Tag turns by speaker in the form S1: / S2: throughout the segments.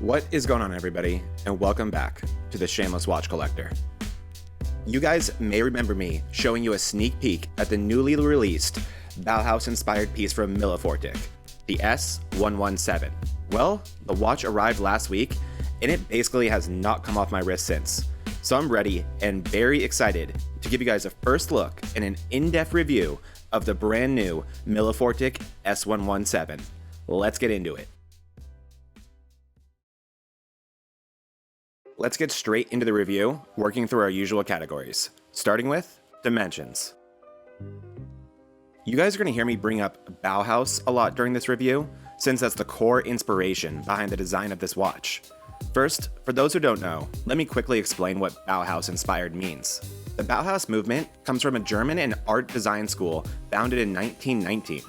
S1: What is going on, everybody, and welcome back to the Shameless Watch Collector. You guys may remember me showing you a sneak peek at the newly released Bauhaus-inspired piece from Milifortic, the S117. Well, the watch arrived last week, and it basically has not come off my wrist since. So I'm ready and very excited to give you guys a first look and an in-depth review of the brand new Milifortic S117. Let's get into it. Let's get straight into the review, working through our usual categories, starting with dimensions. You guys are going to hear me bring up Bauhaus a lot during this review, since that's the core inspiration behind the design of this watch. First, for those who don't know, let me quickly explain what Bauhaus inspired means. The Bauhaus movement comes from a German and art design school founded in 1919.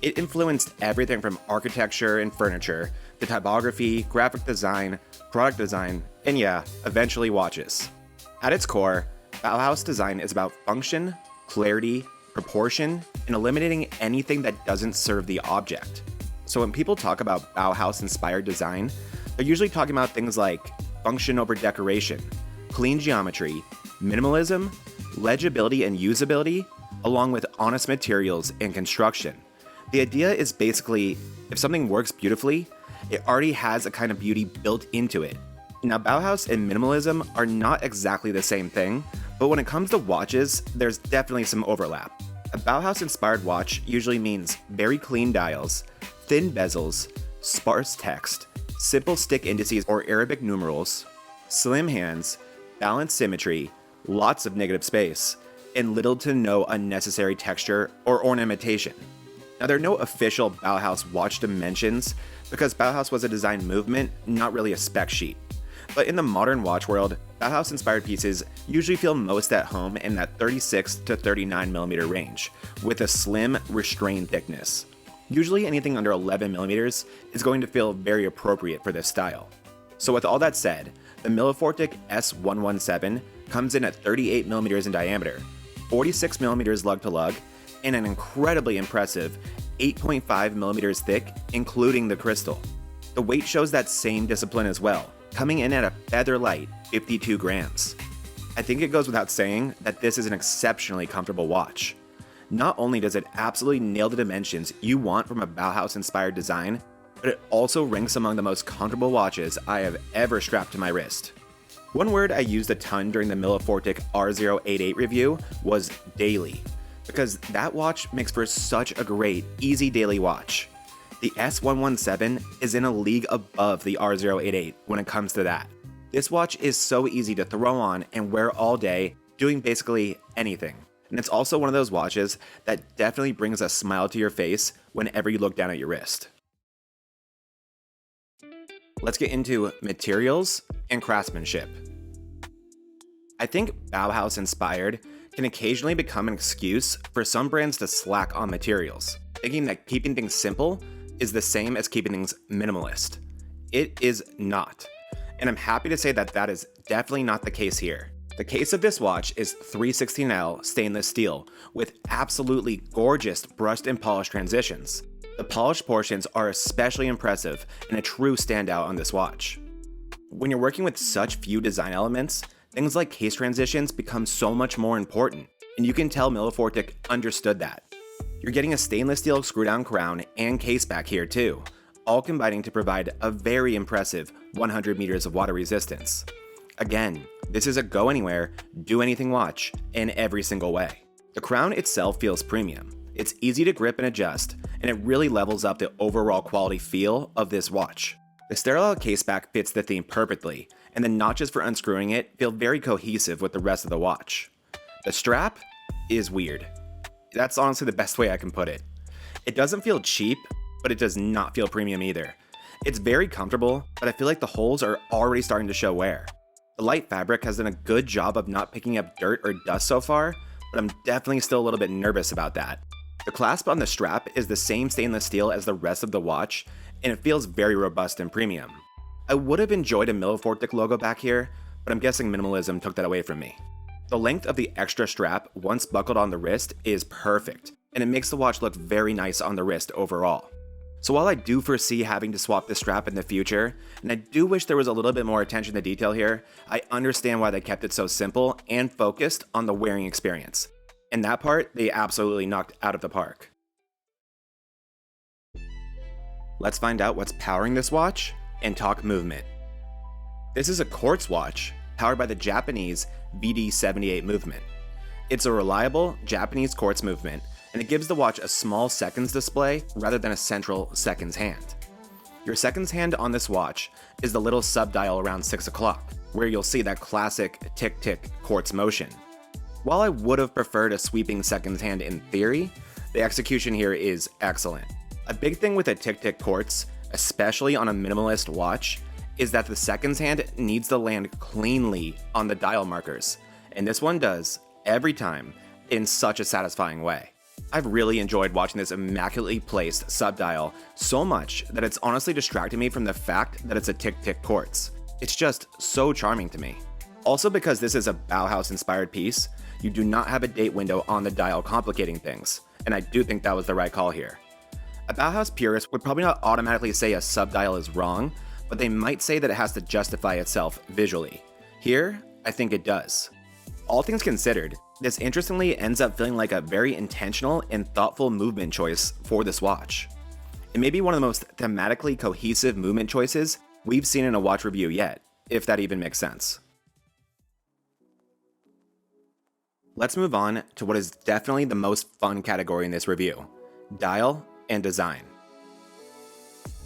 S1: It influenced everything from architecture and furniture to typography, graphic design, product design, and yeah, eventually watches. At its core, Bauhaus design is about function, clarity, proportion, and eliminating anything that doesn't serve the object. So when people talk about Bauhaus-inspired design, they're usually talking about things like function over decoration, clean geometry, minimalism, legibility and usability, along with honest materials and construction. The idea is basically, if something works beautifully, it already has a kind of beauty built into it. Now, Bauhaus and minimalism are not exactly the same thing, but when it comes to watches, there's definitely some overlap. A Bauhaus-inspired watch usually means very clean dials, thin bezels, sparse text, simple stick indices or Arabic numerals, slim hands, balanced symmetry, lots of negative space, and little to no unnecessary texture or ornamentation. Now, there are no official Bauhaus watch dimensions because Bauhaus was a design movement, not really a spec sheet. But in the modern watch world, Bauhaus-inspired pieces usually feel most at home in that 36 to 39mm range, with a slim, restrained thickness. Usually anything under 11mm is going to feel very appropriate for this style. So with all that said, the Milifortic S117 comes in at 38mm in diameter, 46mm lug to lug, and an incredibly impressive 8.5mm thick, including the crystal. The weight shows that same discipline as well, coming in at a feather light 52 grams. I think it goes without saying that this is an exceptionally comfortable watch. Not only does it absolutely nail the dimensions you want from a Bauhaus-inspired design, but it also ranks among the most comfortable watches I have ever strapped to my wrist. One word I used a ton during the Milifortic R088 review was daily, because that watch makes for such a great, easy daily watch. The S117 is in a league above the R088 when it comes to that. This watch is so easy to throw on and wear all day, doing basically anything. And it's also one of those watches that definitely brings a smile to your face whenever you look down at your wrist. Let's get into materials and craftsmanship. I think Bauhaus-inspired can occasionally become an excuse for some brands to slack on materials, thinking that keeping things simple is the same as keeping things minimalist. It is not. And I'm happy to say that that is definitely not the case here. The case of this watch is 316L stainless steel with absolutely gorgeous brushed and polished transitions. The polished portions are especially impressive and a true standout on this watch. When you're working with such few design elements, things like case transitions become so much more important, and you can tell Milifortic understood that. You're getting a stainless steel screw-down crown and case back here too, all combining to provide a very impressive 100 meters of water resistance. Again, this is a go anywhere, do anything watch in every single way. The crown itself feels premium. It's easy to grip and adjust, and it really levels up the overall quality feel of this watch. The sterile caseback fits the theme perfectly, and the notches for unscrewing it feel very cohesive with the rest of the watch. The strap is weird. That's honestly the best way I can put it. It doesn't feel cheap, but it does not feel premium either. It's very comfortable, but I feel like the holes are already starting to show wear. The light fabric has done a good job of not picking up dirt or dust so far, but I'm definitely still a little bit nervous about that. The clasp on the strap is the same stainless steel as the rest of the watch, and it feels very robust and premium. I would have enjoyed a Milifortic logo back here, but I'm guessing minimalism took that away from me. The length of the extra strap once buckled on the wrist is perfect, and it makes the watch look very nice on the wrist overall. So while I do foresee having to swap this strap in the future, and I do wish there was a little bit more attention to detail here, I understand why they kept it so simple and focused on the wearing experience. And that part, they absolutely knocked out of the park. Let's find out what's powering this watch and talk movement. This is a Quartz watch powered by the Japanese VD78 movement. It's a reliable Japanese quartz movement, and it gives the watch a small seconds display rather than a central seconds hand. Your seconds hand on this watch is the little sub-dial around 6 o'clock, where you'll see that classic tick-tick quartz motion. While I would have preferred a sweeping seconds hand in theory, the execution here is excellent. A big thing with a tick-tick quartz, especially on a minimalist watch, is that the seconds hand needs to land cleanly on the dial markers, and this one does every time in such a satisfying way. I've really enjoyed watching this immaculately placed sub-dial so much that it's honestly distracted me from the fact that it's a tick-tick quartz. It's just so charming to me. Also, because this is a Bauhaus inspired piece, you do not have a date window on the dial complicating things, and I do think that was the right call here. A Bauhaus purist would probably not automatically say a sub-dial is wrong, but they might say that it has to justify itself visually. Here, I think it does. All things considered, this interestingly ends up feeling like a very intentional and thoughtful movement choice for this watch. It may be one of the most thematically cohesive movement choices we've seen in a watch review yet, if that even makes sense. Let's move on to what is definitely the most fun category in this review: dial and design.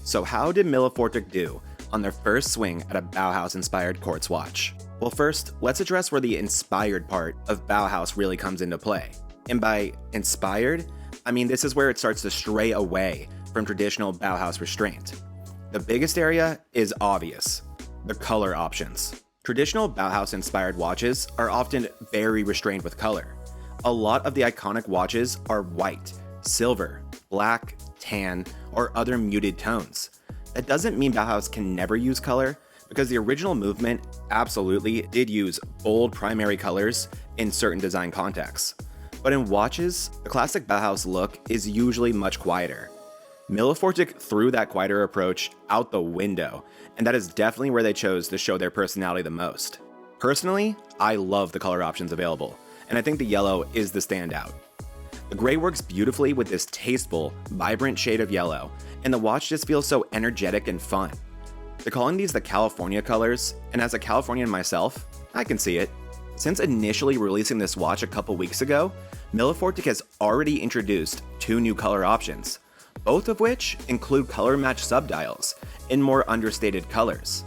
S1: So how did Milifortic do on their first swing at a Bauhaus-inspired quartz watch? Well, first, let's address where the inspired part of Bauhaus really comes into play. And by inspired, I mean this is where it starts to stray away from traditional Bauhaus restraint. The biggest area is obvious: the color options. Traditional Bauhaus-inspired watches are often very restrained with color. A lot of the iconic watches are white, silver, black, tan, or other muted tones. That doesn't mean Bauhaus can never use color, because the original movement absolutely did use bold primary colors in certain design contexts. But in watches, the classic Bauhaus look is usually much quieter. Milifortic threw that quieter approach out the window, and that is definitely where they chose to show their personality the most. Personally, I love the color options available, and I think the yellow is the standout. The gray works beautifully with this tasteful, vibrant shade of yellow, and the watch just feels so energetic and fun. They're calling these the California colors, and as a Californian myself, I can see it. Since initially releasing this watch a couple weeks ago, Milifortic has already introduced 2 new color options, both of which include color-matched subdials in more understated colors.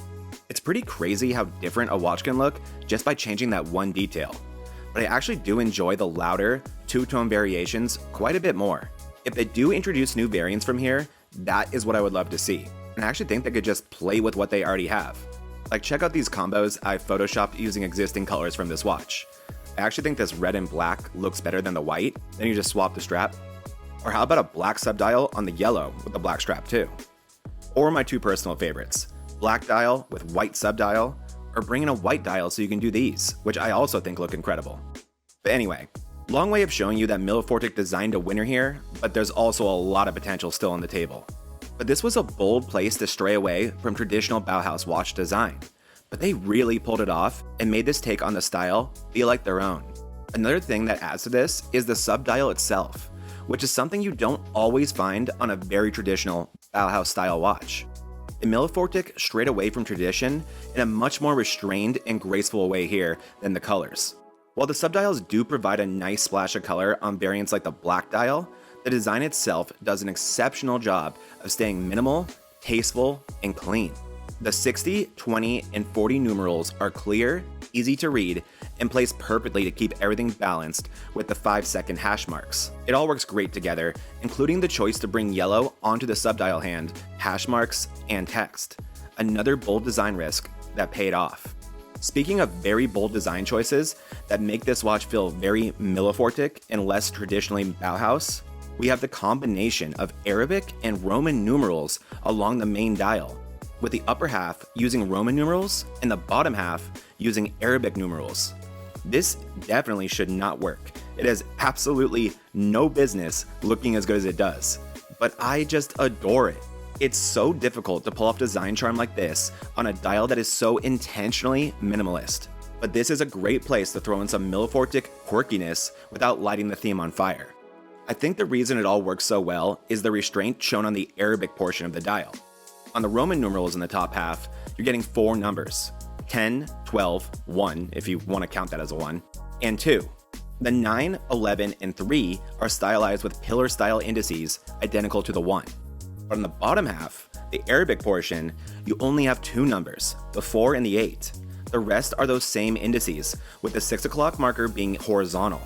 S1: It's pretty crazy how different a watch can look just by changing that one detail, but I actually do enjoy the louder, 2-tone variations quite a bit more. If they do introduce new variants from here, that is what I would love to see. And I actually think they could just play with what they already have. Like, check out these combos I've photoshopped using existing colors from this watch. I actually think this red and black looks better than the white, then you just swap the strap. Or how about a black subdial on the yellow with the black strap too? Or my 2 personal favorites, black dial with white subdial, or bring in a white dial so you can do these, which I also think look incredible. But anyway, long way of showing you that Milifortic designed a winner here, but there's also a lot of potential still on the table. But this was a bold place to stray away from traditional Bauhaus watch design, but they really pulled it off and made this take on the style feel like their own. Another thing that adds to this is the subdial itself, which is something you don't always find on a very traditional Bauhaus style watch. And Milifortic strayed away from tradition in a much more restrained and graceful way here than the colors. While the subdials do provide a nice splash of color on variants like the black dial, the design itself does an exceptional job of staying minimal, tasteful, and clean. The 60, 20, and 40 numerals are clear, easy to read, and placed perfectly to keep everything balanced with the 5-second hash marks. It all works great together, including the choice to bring yellow onto the subdial hand, hash marks, and text. Another bold design risk that paid off. Speaking of very bold design choices that make this watch feel very Milifortic and less traditionally Bauhaus, we have the combination of Arabic and Roman numerals along the main dial, with the upper half using Roman numerals and the bottom half using Arabic numerals. This definitely should not work. It has absolutely no business looking as good as it does. but I just adore it. It's so difficult to pull off design charm like this on a dial that is so intentionally minimalist. But this is a great place to throw in some Milifortic quirkiness without lighting the theme on fire. I think the reason it all works so well is the restraint shown on the Arabic portion of the dial. On the Roman numerals in the top half, you're getting 4 numbers: 10, 12, 1 if you want to count that as a 1, and 2. The 9, 11, and 3 are stylized with pillar-style indices identical to the 1. But on the bottom half, the Arabic portion, you only have 2 numbers, the 4 and the 8. The rest are those same indices, with the 6 o'clock marker being horizontal.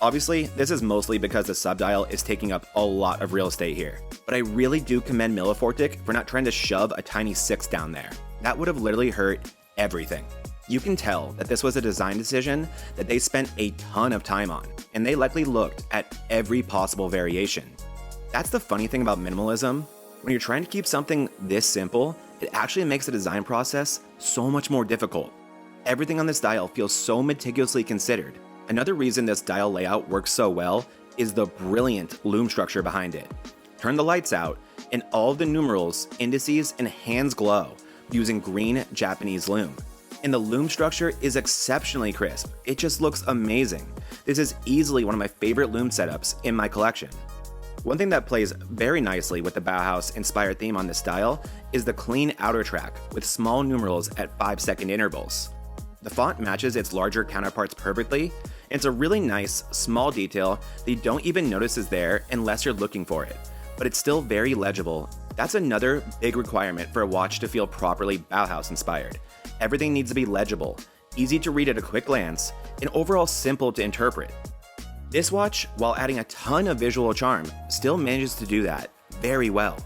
S1: Obviously, this is mostly because the subdial is taking up a lot of real estate here, but I really do commend Milifortic for not trying to shove a tiny 6 down there. That would have literally hurt everything. You can tell that this was a design decision that they spent a ton of time on, and they likely looked at every possible variation. That's the funny thing about minimalism. When you're trying to keep something this simple, it actually makes the design process so much more difficult. Everything on this dial feels so meticulously considered. Another reason this dial layout works so well is the brilliant lume structure behind it. Turn the lights out, and all of the numerals, indices, and hands glow using green Japanese lume. And the lume structure is exceptionally crisp. It just looks amazing. This is easily one of my favorite lume setups in my collection. One thing that plays very nicely with the Bauhaus-inspired theme on this dial is the clean outer track with small numerals at 5-second intervals. The font matches its larger counterparts perfectly, and it's a really nice, small detail that you don't even notice is there unless you're looking for it, but it's still very legible. That's another big requirement for a watch to feel properly Bauhaus-inspired. Everything needs to be legible, easy to read at a quick glance, and overall simple to interpret. This watch, while adding a ton of visual charm, still manages to do that very well.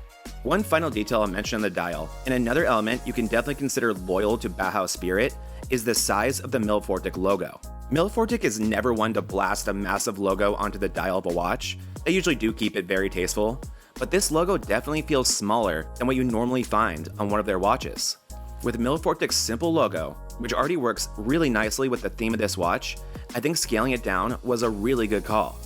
S1: One final detail I'll mention on the dial, and another element you can definitely consider loyal to Bauhaus spirit, is the size of the Milifortic logo. Milifortic is never one to blast a massive logo onto the dial of a watch. They usually do keep it very tasteful, but this logo definitely feels smaller than what you normally find on one of their watches. With Milifortic's simple logo, which already works really nicely with the theme of this watch, I think scaling it down was a really good call.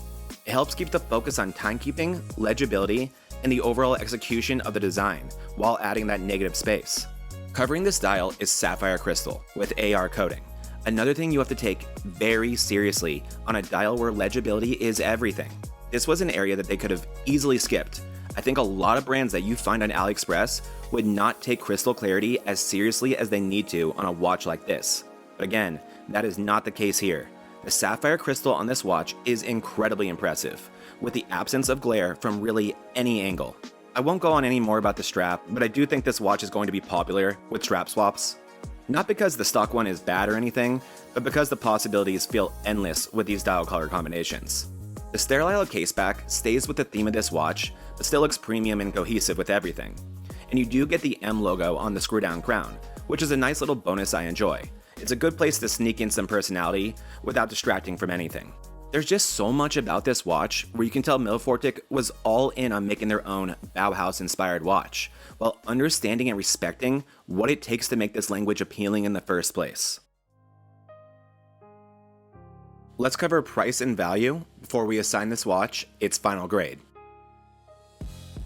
S1: It helps keep the focus on timekeeping, legibility, and the overall execution of the design, while adding that negative space. Covering this dial is sapphire crystal with AR coating. Another thing you have to take very seriously on a dial where legibility is everything. This was an area that they could have easily skipped. I think a lot of brands that you find on AliExpress would not take crystal clarity as seriously as they need to on a watch like this. But again, that is not the case here. The sapphire crystal on this watch is incredibly impressive, with the absence of glare from really any angle. I won't go on any more about the strap, but I do think this watch is going to be popular with strap swaps. Not because the stock one is bad or anything, but because the possibilities feel endless with these dial color combinations. The sterile caseback stays with the theme of this watch, but still looks premium and cohesive with everything. And you do get the M logo on the screw-down crown, which is a nice little bonus I enjoy. It's a good place to sneak in some personality without distracting from anything. There's just so much about this watch where you can tell Milifortic was all in on making their own Bauhaus-inspired watch, while understanding and respecting what it takes to make this language appealing in the first place. Let's cover price and value before we assign this watch its final grade.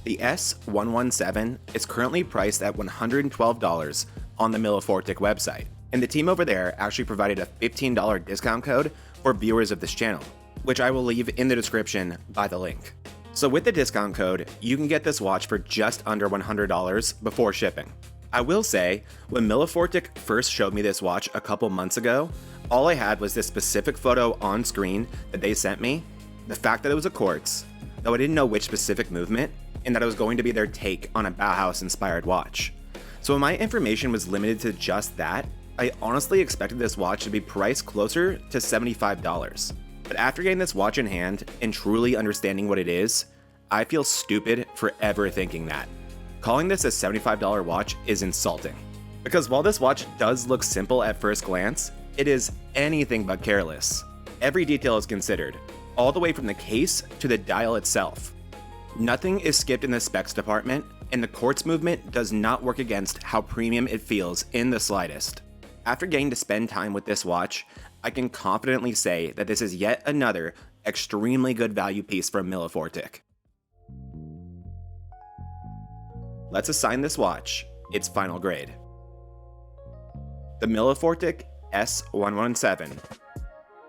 S1: The S117 is currently priced at $112 on the Milifortic website, and the team over there actually provided a $15 discount code for viewers of this channel, which I will leave in the description by the link. So with the discount code, you can get this watch for just under $100 before shipping. I will say, when Milifortic first showed me this watch a couple months ago, all I had was this specific photo on screen that they sent me, the fact that it was a Quartz, though I didn't know which specific movement, and that it was going to be their take on a Bauhaus-inspired watch. So when my information was limited to just that, I honestly expected this watch to be priced closer to $75. But after getting this watch in hand and truly understanding what it is, I feel stupid for ever thinking that. Calling this a $75 watch is insulting. Because while this watch does look simple at first glance, it is anything but careless. Every detail is considered, all the way from the case to the dial itself. Nothing is skipped in the specs department, and the quartz movement does not work against how premium it feels in the slightest. After getting to spend time with this watch, I can confidently say that this is yet another extremely good value piece from Milifortic. let's assign this watch its final grade. The Milifortic S117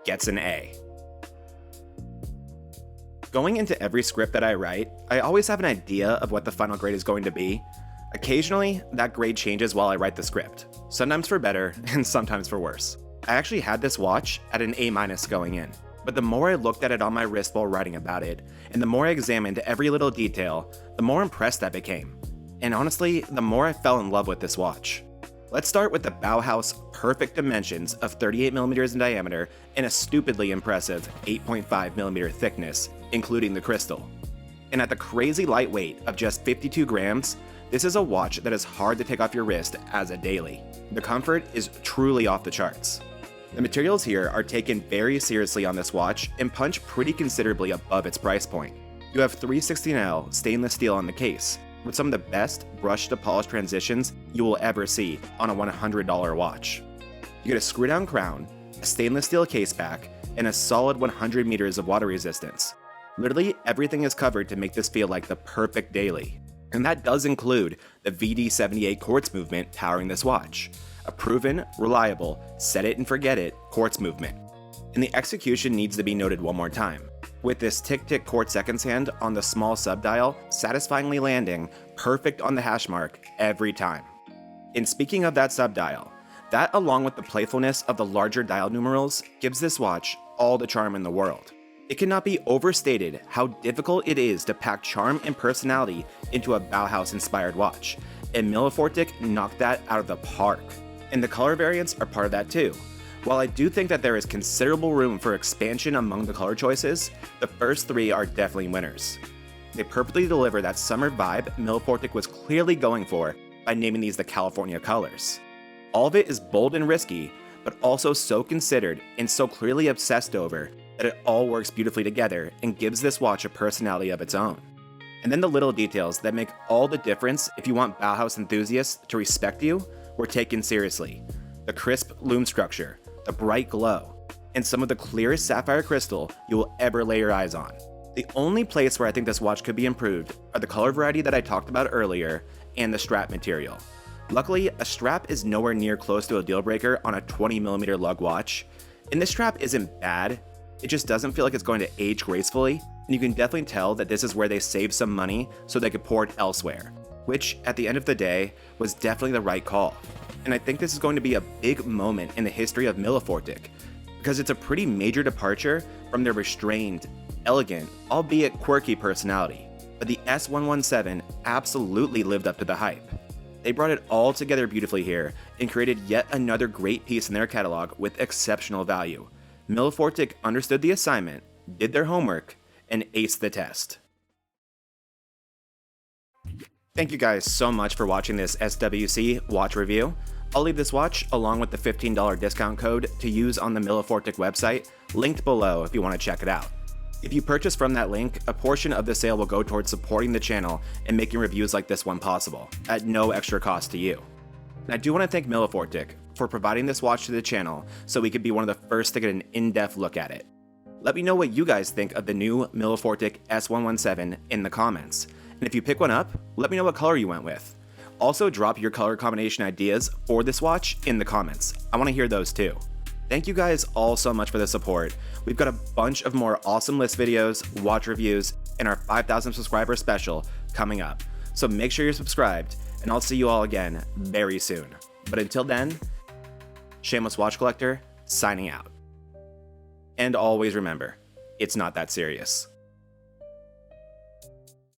S1: gets an A. Going into every script that I write, I always have an idea of what the final grade is going to be. Occasionally, that grade changes while I write the script, sometimes for better and sometimes for worse. I actually had this watch at an A- going in, but the more I looked at it on my wrist while writing about it, and the more I examined every little detail, the more impressed I became. And honestly, the more I fell in love with this watch. Let's start with the Bauhaus perfect dimensions of 38mm in diameter and a stupidly impressive 8.5mm thickness, including the crystal. And at the crazy light weight of just 52 grams, this is a watch that is hard to take off your wrist as a daily. The comfort is truly off the charts. The materials here are taken very seriously on this watch and punch pretty considerably above its price point. You have 316L stainless steel on the case, with some of the best brush to polish transitions you will ever see on a $100 watch. You get a screw down crown, a stainless steel case back, and a solid 100 meters of water resistance. Literally everything is covered to make this feel like the perfect daily. And that does include the VD78 quartz movement powering this watch, a proven, reliable, set it and forget it quartz movement. And the execution needs to be noted one more time, with this tick-tick quartz seconds hand on the small subdial satisfyingly landing perfect on the hash mark every time. And speaking of that subdial, that along with the playfulness of the larger dial numerals gives this watch all the charm in the world. It cannot be overstated how difficult it is to pack charm and personality into a Bauhaus-inspired watch, and Milifortic knocked that out of the park. And the color variants are part of that too. While I do think that there is considerable room for expansion among the color choices, the first three are definitely winners. They perfectly deliver that summer vibe Milifortic was clearly going for by naming these the California colors. All of it is bold and risky, but also so considered and so clearly obsessed over that it all works beautifully together and gives this watch a personality of its own. And then the little details that make all the difference if you want Bauhaus enthusiasts to respect you were taken seriously. The crisp lume structure, the bright glow, and some of the clearest sapphire crystal you will ever lay your eyes on. The only place where I think this watch could be improved are the color variety that I talked about earlier and the strap material. Luckily, a strap is nowhere near close to a deal breaker on a 20mm lug watch, and this strap isn't bad, it just doesn't feel like it's going to age gracefully, and you can definitely tell that this is where they saved some money so they could pour it elsewhere, which at the end of the day was definitely the right call. And I think this is going to be a big moment in the history of Milifortic, because it's a pretty major departure from their restrained, elegant, albeit quirky personality. But the S117 absolutely lived up to the hype. They brought it all together beautifully here and created yet another great piece in their catalog with exceptional value. Milifortic understood the assignment, did their homework, and aced the test. Thank you guys so much for watching this SWC watch review. I'll leave this watch along with the $15 discount code to use on the Milifortic website, linked below if you want to check it out. If you purchase from that link, a portion of the sale will go towards supporting the channel and making reviews like this one possible, at no extra cost to you. And I do want to thank Milifortic for providing this watch to the channel so we could be one of the first to get an in-depth look at it. Let me know what you guys think of the new Milifortic S117 in the comments. And if you pick one up, let me know what color you went with. Also drop your color combination ideas for this watch in the comments. I want to hear those too. Thank you guys all so much for the support. We've got a bunch of more awesome list videos, watch reviews, and our 5,000 subscriber special coming up. So make sure you're subscribed, and I'll see you all again very soon. But until then, Shameless Watch Collector, signing out. And always remember, it's not that serious.